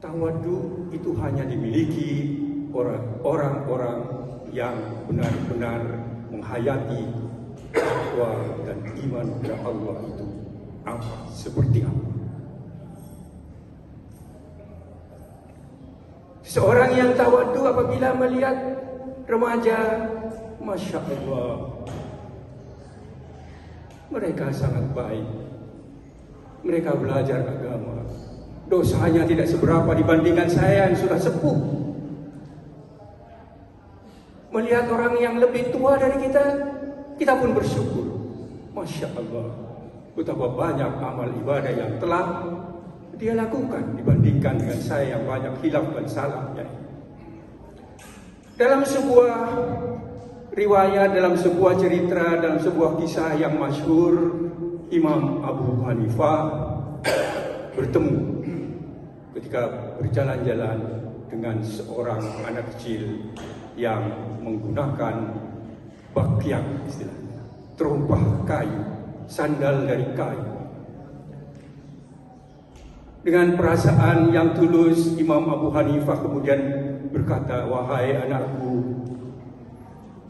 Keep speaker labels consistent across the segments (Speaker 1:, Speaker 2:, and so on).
Speaker 1: Tawadu itu hanya dimiliki orang-orang yang benar-benar menghayati takwa dan iman kepada Allah itu seperti apa. Seorang yang tawadu apabila melihat remaja, Masya Allah, mereka sangat baik, mereka belajar agama, dosanya tidak seberapa dibandingkan saya yang sudah sepuh. Melihat orang yang lebih tua dari kita pun bersyukur. Masya Allah, betapa banyak amal ibadah yang telah dia lakukan dibandingkan dengan saya yang banyak hilaf dan salahnya. Dalam sebuah riwayat, dalam sebuah cerita, dalam sebuah kisah yang masyhur, Imam Abu Hanifah bertemu ketika berjalan-jalan dengan seorang anak kecil yang menggunakan bakyang, istilahnya terompah kayu, sandal dari kayu. Dengan perasaan yang tulus, Imam Abu Hanifah kemudian berkata, "Wahai anakku,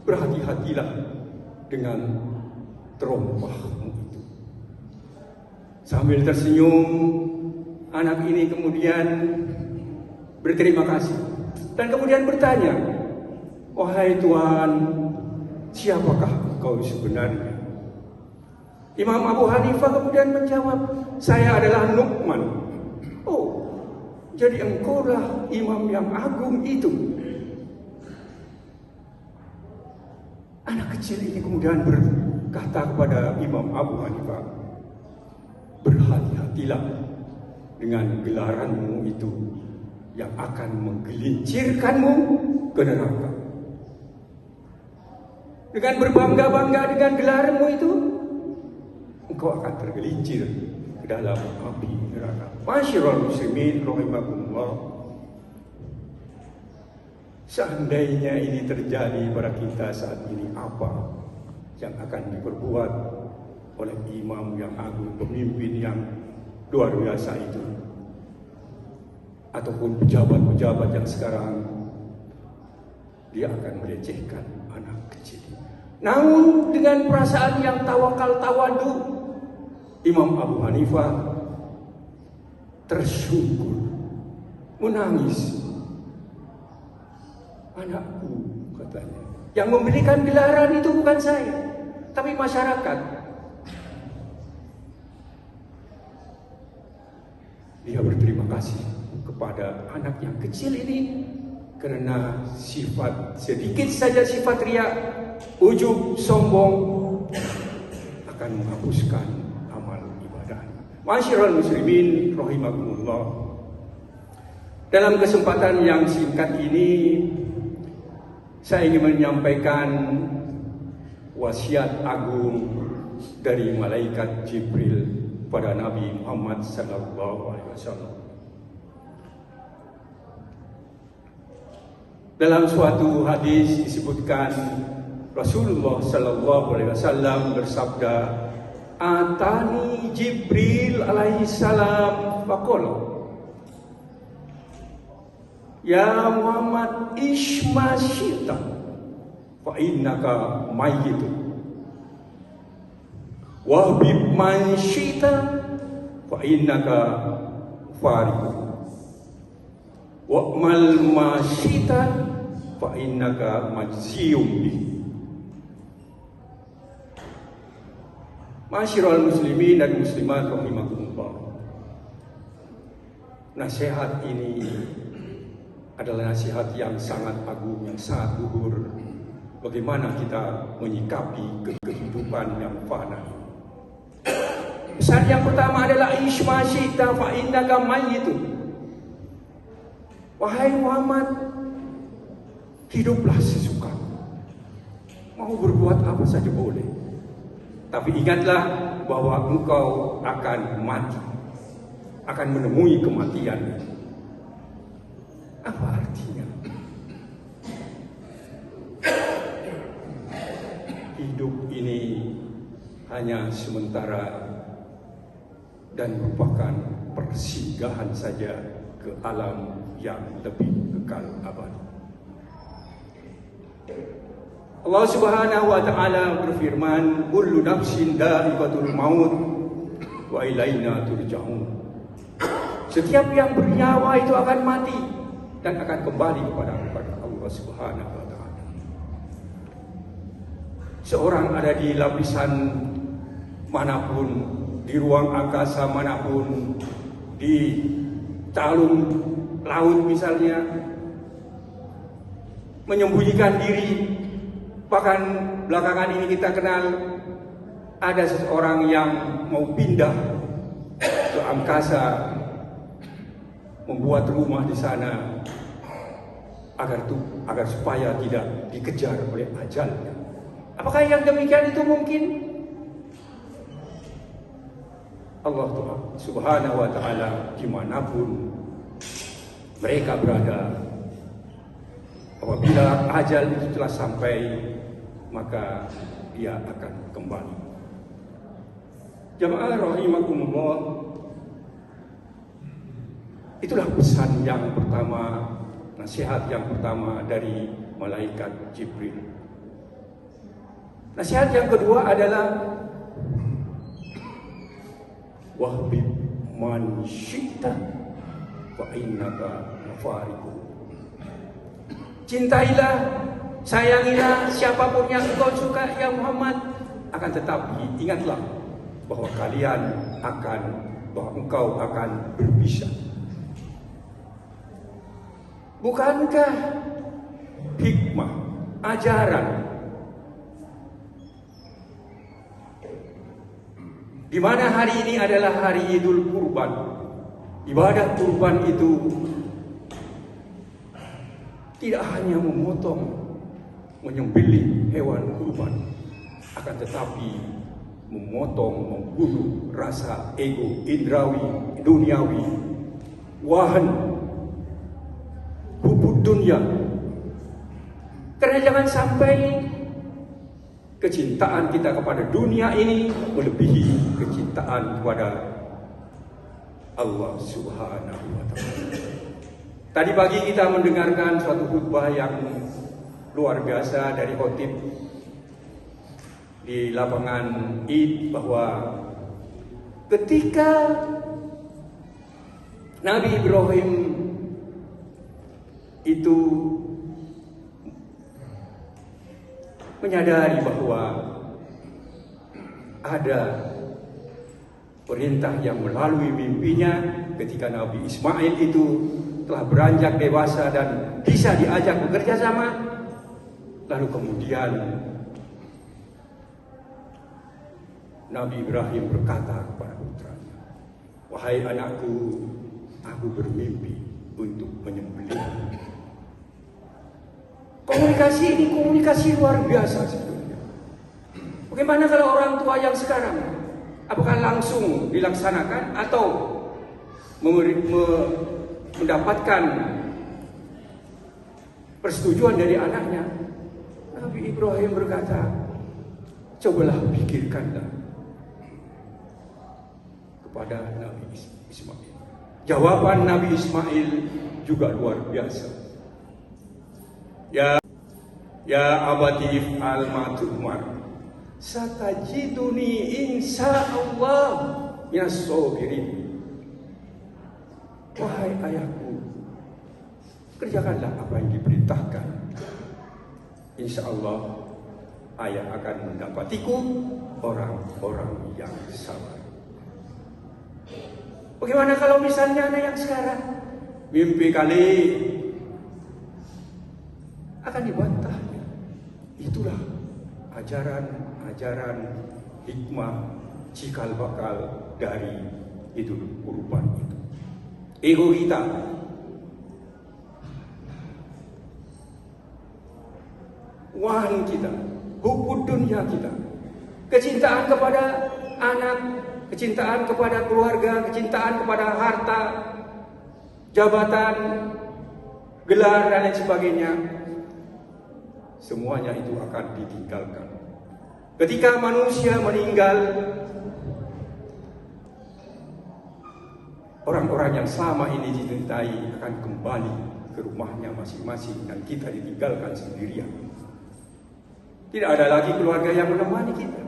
Speaker 1: berhati-hatilah dengan terompahmu itu." Sambil tersenyum, anak ini kemudian berterima kasih dan kemudian bertanya, "Wahai Tuhan, siapakah engkau sebenarnya?" Imam Abu Hanifah kemudian menjawab, "Saya adalah Nu'man." "Oh, jadi engkaulah imam yang agung itu." Anak kecil ini kemudian berkata kepada Imam Abu Hanifah, "Berhati-hatilah dengan gelaranmu itu yang akan menggelincirkanmu ke neraka. Dengan berbangga-bangga dengan gelarmu itu, engkau akan tergelincir ke dalam api neraka." Masyarul muslimin rahimakumullah. Seandainya ini terjadi pada kita saat ini, apa yang akan diperbuat oleh imam yang agung, pemimpin yang luar biasa itu, ataupun pejabat-pejabat yang sekarang dia akan melecehkan anak kecil. Namun dengan perasaan yang tawakal tawadu, Imam Abu Hanifah tersungkur, menangis. "Anakku," katanya, "yang memberikan gelaran itu bukan saya, tapi masyarakat." Dia berterima kasih kepada anak yang kecil ini karena sedikit saja sifat riya, ujub, sombong akan menghapuskan amal ibadah. Masyarul muslimin rahimakumullah. Dalam kesempatan yang singkat ini, saya ingin menyampaikan wasiat agung dari malaikat Jibril pada Nabi Muhammad SAW. Dalam suatu hadis disebutkan Rasulullah SAW bersabda, "Atani Jibril alaihi salam faqala, ya Muhammad ishma syita fa innaka mayyitun, wahbib man syita fa innaka fariqun, wa'mal ma syita fa innaka majziyum bih." Masyarul muslimin dan muslimat rahimakumullah. Nasihat ini adalah nasihat yang sangat agung, yang sangat luhur. Bagaimana kita menyikapi kehidupan yang fana. Pesan yang pertama adalah ishma syita fa innaka mayyitun. Wahai Muhammad, hiduplah sesuka. Mau berbuat apa saja boleh. Tapi ingatlah bahwa engkau akan mati, akan menemui kematian. Apa artinya? Hidup ini hanya sementara dan merupakan persinggahan saja ke alam yang lebih kekal abadi. Allah Subhanahu wa taala berfirman, kullu nafsin dha'iqatul maut wa ilaina turja'un. Setiap yang bernyawa itu akan mati dan akan kembali kepada Allah Subhanahu wa taala. Seorang ada di lapisan manapun, di ruang angkasa manapun, di talung laut misalnya, menyembunyikan diri. Bahkan belakangan ini kita kenal ada seseorang yang mau pindah ke angkasa, membuat rumah di sana agar supaya tidak dikejar oleh ajalnya. Apakah yang demikian itu mungkin? Allah Subhanahu wa taala dimanapun mereka berada, apabila ajal itu telah sampai, maka dia akan kembali. Jamaah rahimakumullah, itulah pesan yang pertama, nasihat yang pertama dari malaikat Jibril. Nasihat yang kedua adalah wahbib man syi'ta wa innaka mafariqu. Cintailah, sayangilah siapapun yang engkau suka ya Muhammad, akan tetapi ingatlah bahwa engkau akan berpisah. Bukankah hikmah, ajaran di mana hari ini adalah hari Idul Kurban. Ibadah kurban itu tidak hanya memotong, menyembelih hewan kurban, akan tetapi memotong, membunuh rasa ego, indrawi, duniawi, wahan, hubud dunia. Karena jangan sampai kecintaan kita kepada dunia ini melebihi kecintaan kepada Allah Subhanahu wa taala. Tadi pagi kita mendengarkan suatu khutbah yang luar biasa dari khotib di lapangan Id, bahwa ketika Nabi Ibrahim itu menyadari bahwa ada perintah yang melalui mimpinya ketika Nabi Ismail itu telah beranjak dewasa dan bisa diajak bekerja sama. Lalu kemudian Nabi Ibrahim berkata kepada putranya, wahai anakku, aku bermimpi untuk menyembelih. Komunikasi ini komunikasi luar biasa sebetulnya. Bagaimana kalau orang tua yang sekarang, apakah langsung dilaksanakan atau mendapatkan persetujuan dari anaknya? Nabi Ibrahim berkata, cobalah pikirkanlah kepada Nabi Ismail. Jawaban Nabi Ismail juga luar biasa. Ya abati if'al ma tu'mar satajiduni insyaallah minas sabirin. Wahai ayahku, kerjakanlah apa yang diperintahkan. Insyaallah ayah akan mendapatiku orang-orang yang sabar. Bagaimana kalau misalnya anak yang sekarang mimpi kali akan dibantahnya? Itulah ajaran hikmah cikal bakal dari Idul Kurban itu. Ego kita, wahan kita, hubud dunia kita, kecintaan kepada anak, kecintaan kepada keluarga, kecintaan kepada harta, jabatan, gelar dan lain sebagainya, semuanya itu akan ditinggalkan. Ketika manusia meninggal, orang-orang yang selama ini dicintai akan kembali ke rumahnya masing-masing dan kita ditinggalkan sendirian. Tidak ada lagi keluarga yang menemani kita.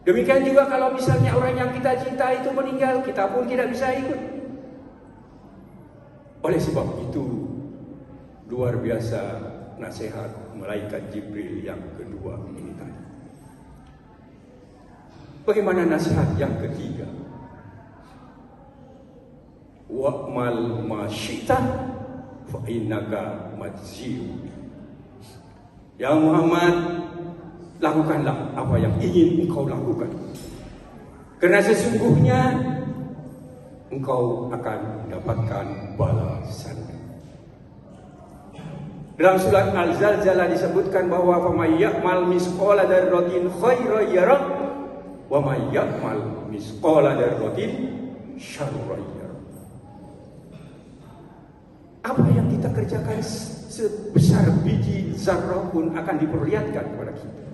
Speaker 1: Demikian juga kalau misalnya orang yang kita cintai itu meninggal, kita pun tidak bisa ikut. Oleh sebab itu, luar biasa nasihat malaikat Jibril yang kedua ini tadi. Bagaimana nasihat yang ketiga? Wa'mal ma syi'ta fa innaka majzi'un. Ya Muhammad, lakukanlah apa yang ingin engkau lakukan, karena sesungguhnya engkau akan mendapatkan balasan. Dalam surat Al-Zalzalah disebutkan bahwa faman ya'mal misqala dzarratin khairan yarah wa man ya'mal misqala dzarratin syarran yarah. Apa yang kita kerjakan sebesar biji zarrah pun akan diperlihatkan kepada kita.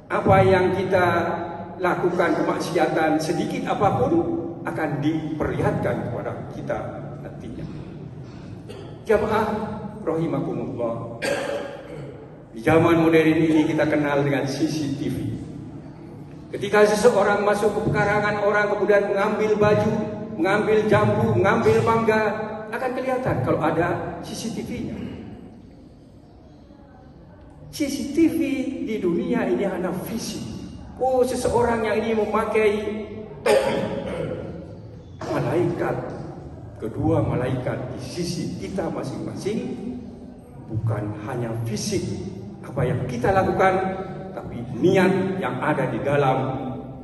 Speaker 1: Apa yang kita lakukan kemaksiatan sedikit apapun akan diperlihatkan kepada kita nantinya. Jamaah rahimakumullah, di zaman modern ini kita kenal dengan CCTV. Ketika seseorang masuk ke pekarangan orang kemudian mengambil baju, mengambil jambu, mengambil mangga, akan kelihatan kalau ada CCTV-nya. CCTV di dunia ini hanya fisik. Oh, seseorang yang ini memakai topi, malaikat, kedua malaikat di sisi kita masing-masing, bukan hanya fisik apa yang kita lakukan, tapi niat yang ada di dalam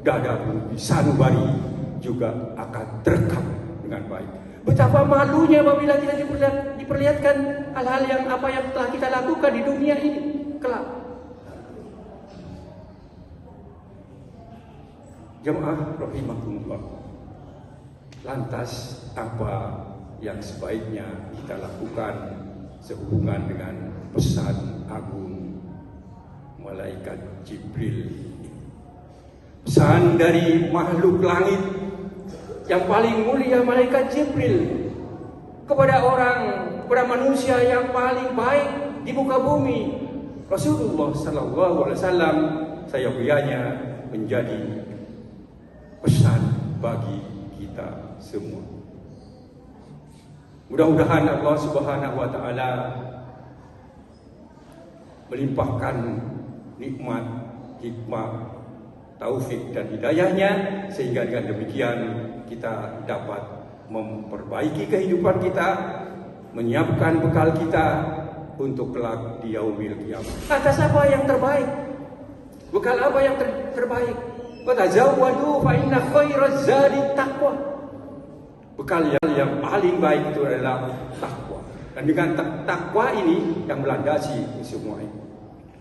Speaker 1: dada di sanubari juga akan terekam dengan baik. Betapa malunya apabila kita diperlihatkan hal-hal yang apa yang telah kita lakukan di dunia ini kelak. Jemaah rahimakumullah, lantas apa yang sebaiknya kita lakukan sehubungan dengan pesan agung malaikat Jibril? Pesan dari makhluk langit yang paling mulia, malaikat Jibril, kepada manusia yang paling baik di muka bumi, Rasulullah sallallahu alaihi wasallam, sayagianya menjadi pesan bagi kita semua. Mudah-mudahan Allah Subhanahu wa taala melimpahkan nikmat, hikmah, taufik dan hidayahnya, sehingga dengan demikian kita dapat memperbaiki kehidupan kita, menyiapkan bekal kita untuk kelak di yaumil qiyamah. Atas apa yang terbaik? Bekal apa yang terbaik? Fatazawwadu fa inna khairaz zadi taqwa. Bekal yang paling baik itu adalah takwa. Dan dengan takwa ini yang melandasi semua ini.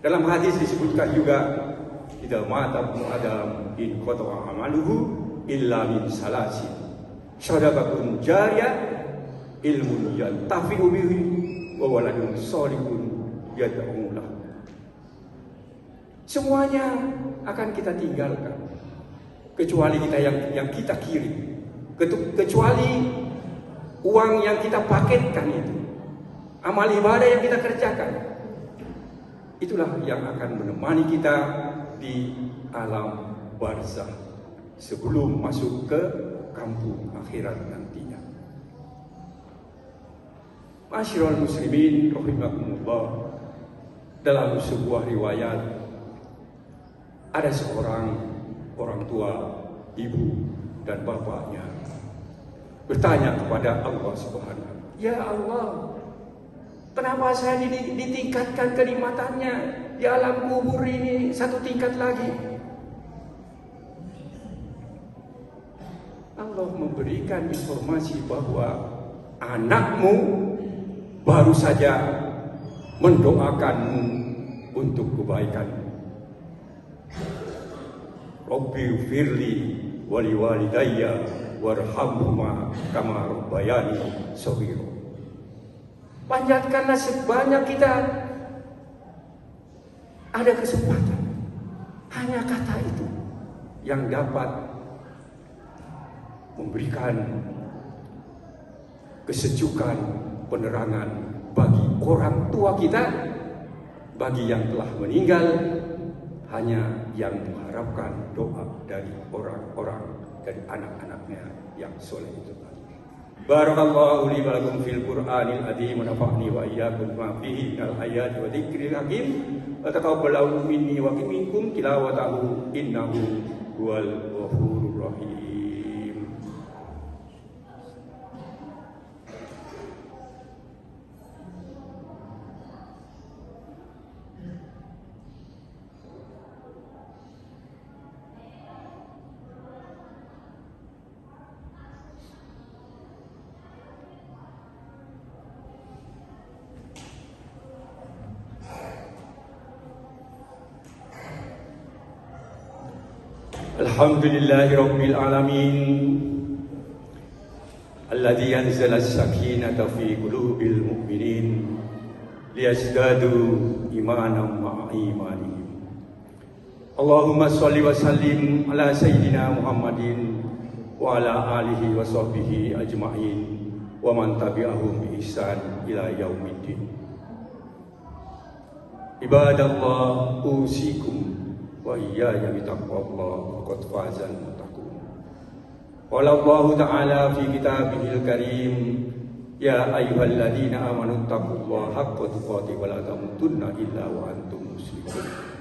Speaker 1: Dalam hadis disebutkan juga, idza mata ibnu adam in qata'a amaluhu illa min salasi. Shadaqatun jariyah, ilmun yantafi'u bihi, wa waladun shalihun yad'u lahu. Semuanya akan kita tinggalkan, kecuali kita yang kita kirim, kecuali uang yang kita paketkan itu, amal ibadah yang kita kerjakan. Itulah yang akan menemani kita di alam barzakh sebelum masuk ke kampung akhirat nantinya. Ma'asyiral muslimin rahimakumullah, dalam sebuah riwayat ada seorang orang tua, ibu dan bapaknya bertanya kepada Allah Subhanahu, ya Allah, kenapa saya ditingkatkan kenikmatannya di alam kubur ini satu tingkat lagi? Allah memberikan informasi bahwa anakmu baru saja mendoakanmu untuk kebaikan. Rabbi firli wali walidayya warhamhuma kama rabbayani shaghira. Panjatkanlah sebanyak kita ada kesempatan. Hanya kata itu yang dapat memberikan kesejukan, penerangan bagi orang tua kita, bagi yang telah meninggal, hanya yang mengharapkan doa dari orang-orang, dari anak-anaknya yang soleh itu. Barakallahu li wa lakum fil Qur'anil azim wa nafa'ni wa iyyakum bima fihi minal ayati wa dzikril hakim wa taqabbalahu minni wa minkum tilawatahu innahu huwal ghafurur rahim. Alhamdulillahi Rabbil Alamin Alladhi anzala as-sakinata fi qulubil mu'minin liyazdadu imanan ma'a imanihim. Allahumma salli wa sallim ala Sayyidina Muhammadin wa ala alihi wa sahbihi ajma'in wa man tabi'ahum bi ihsan ila yaumiddin. Ibadallah usikum wa iyaya bitaqwallah faqad fazal muttaqun. Qala Allah Ta'ala fi kitabihil karim ya ayyuhalladzina amanu taqullaha haqqa tuqatih wa la tamutunna illa wa antum muslimun.